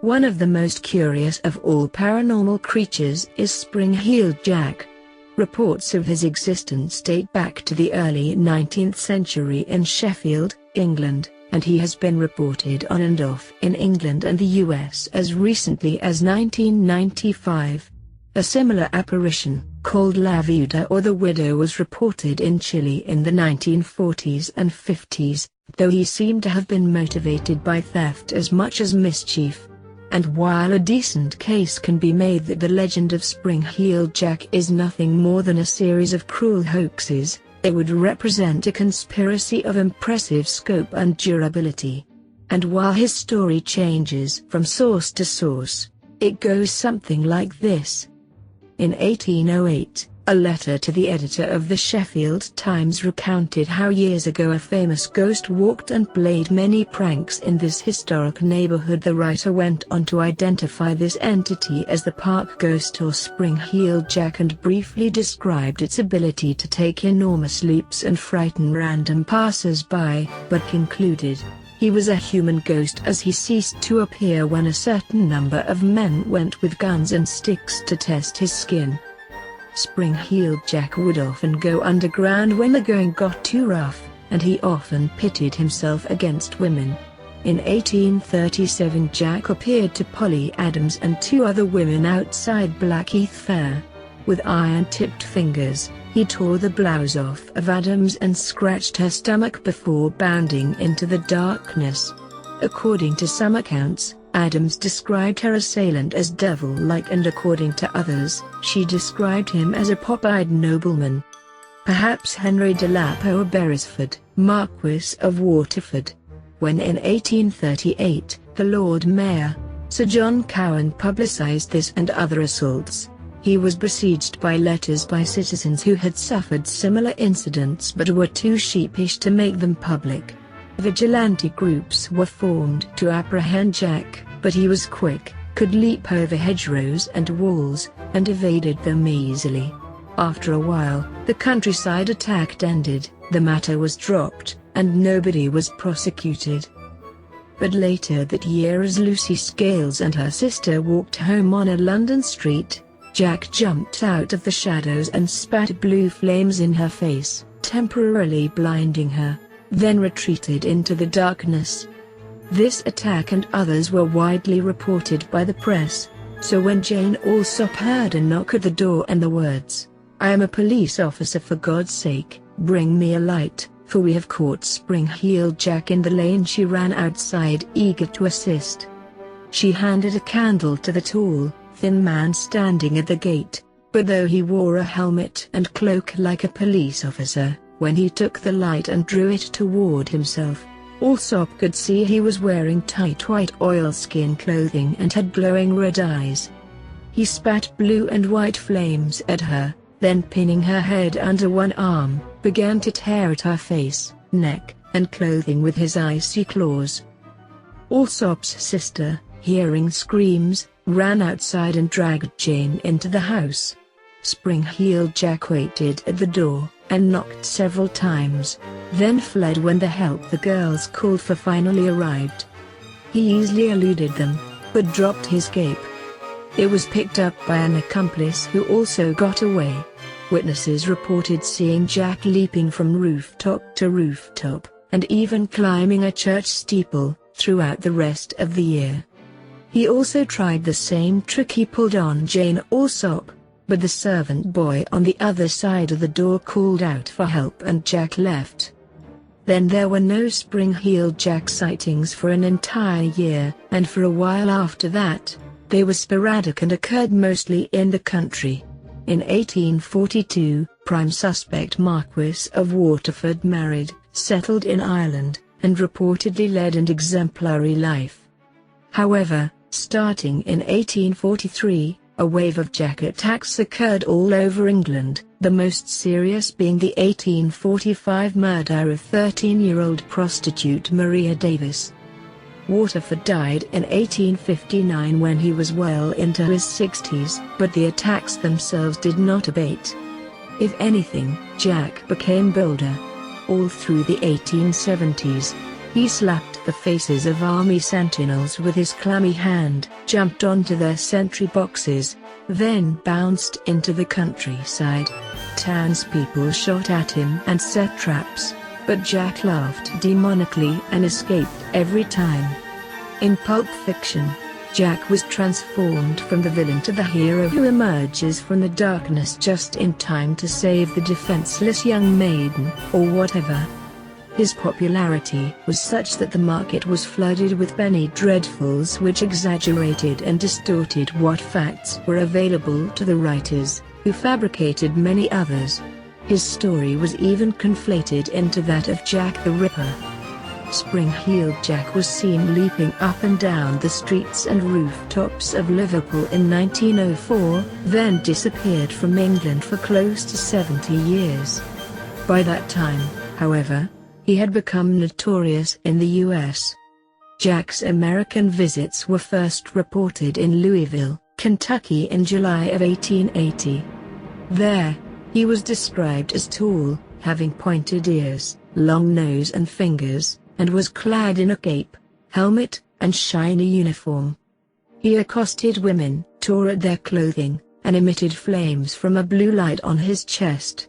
One of the most curious of all paranormal creatures is Spring-Heeled Jack. Reports of his existence date back to the early 19th century in Sheffield, England, and he has been reported on and off in England and the US as recently as 1995. A similar apparition, called La Viuda or the Widow, was reported in Chile in the 1940s and 50s, though he seemed to have been motivated by theft as much as mischief. And while a decent case can be made that the legend of Spring-Heeled Jack is nothing more than a series of cruel hoaxes, it would represent a conspiracy of impressive scope and durability. And while his story changes from source to source, it goes something like this. In 1808, a letter to the editor of the Sheffield Times recounted how years ago a famous ghost walked and played many pranks in this historic neighborhood. The writer went on to identify this entity as the park ghost or Spring-Heeled Jack and briefly described its ability to take enormous leaps and frighten random passers-by, but concluded he was a human ghost as he ceased to appear when a certain number of men went with guns and sticks to test his skin. Spring-Heeled Jack would often go underground when the going got too rough, and he often pitted himself against women. In 1837 Jack appeared to Polly Adams and 2 other women outside Blackheath Fair. With iron-tipped fingers, he tore the blouse off of Adams and scratched her stomach before bounding into the darkness. According to some accounts, Adams described her assailant as devil-like, and according to others, she described him as a pop-eyed nobleman. Perhaps Henry de Lapo of Beresford, Marquis of Waterford. When in 1838, the Lord Mayor, Sir John Cowan, publicized this and other assaults, he was besieged by letters by citizens who had suffered similar incidents but were too sheepish to make them public. Vigilante groups were formed to apprehend Jack, but he was quick, could leap over hedgerows and walls, and evaded them easily. After a while, the countryside attack ended, the matter was dropped, and nobody was prosecuted. But later that year, as Lucy Scales and her sister walked home on a London street, Jack jumped out of the shadows and spat blue flames in her face, temporarily blinding her, then retreated into the darkness. This attack and others were widely reported by the press, so when Jane Alsop heard a knock at the door and the words, "I am a police officer, for God's sake, bring me a light, for we have caught Spring-Heeled Jack in the lane," she ran outside eager to assist. She handed a candle to the tall, thin man standing at the gate, but though he wore a helmet and cloak like a police officer, when he took the light and drew it toward himself, Alsop could see he was wearing tight white oilskin clothing and had glowing red eyes. He spat blue and white flames at her, then pinning her head under one arm, began to tear at her face, neck, and clothing with his icy claws. Alsop's sister, hearing screams, ran outside and dragged Jane into the house. Spring-Heeled Jack waited at the door, and knocked several times, then fled when the help the girls called for finally arrived. He easily eluded them, but dropped his cape. It was picked up by an accomplice who also got away. Witnesses reported seeing Jack leaping from rooftop to rooftop, and even climbing a church steeple, throughout the rest of the year. He also tried the same trick he pulled on Jane Alsop, but the servant boy on the other side of the door called out for help and Jack left. Then there were no Spring-Heeled Jack sightings for an entire year, and for a while after that, they were sporadic and occurred mostly in the country. In 1842, prime suspect Marquis of Waterford married, settled in Ireland, and reportedly led an exemplary life. However, starting in 1843, a wave of Jack attacks occurred all over England, the most serious being the 1845 murder of 13-year-old prostitute Maria Davis. Waterford died in 1859 when he was well into his 60s, but the attacks themselves did not abate. If anything, Jack became bolder. All through the 1870s, he slapped the faces of army sentinels with his clammy hand, jumped onto their sentry boxes, then bounced into the countryside. Townspeople shot at him and set traps, but Jack laughed demonically and escaped every time. In Pulp Fiction, Jack was transformed from the villain to the hero who emerges from the darkness just in time to save the defenseless young maiden, or whatever. His popularity was such that the market was flooded with penny dreadfuls which exaggerated and distorted what facts were available to the writers, who fabricated many others. His story was even conflated into that of Jack the Ripper. Spring-heeled Jack was seen leaping up and down the streets and rooftops of Liverpool in 1904, then disappeared from England for close to 70 years. By that time, however, he had become notorious in the US. Jack's American visits were first reported in Louisville, Kentucky in July of 1880. There, he was described as tall, having pointed ears, long nose and fingers, and was clad in a cape, helmet, and shiny uniform. He accosted women, tore at their clothing, and emitted flames from a blue light on his chest.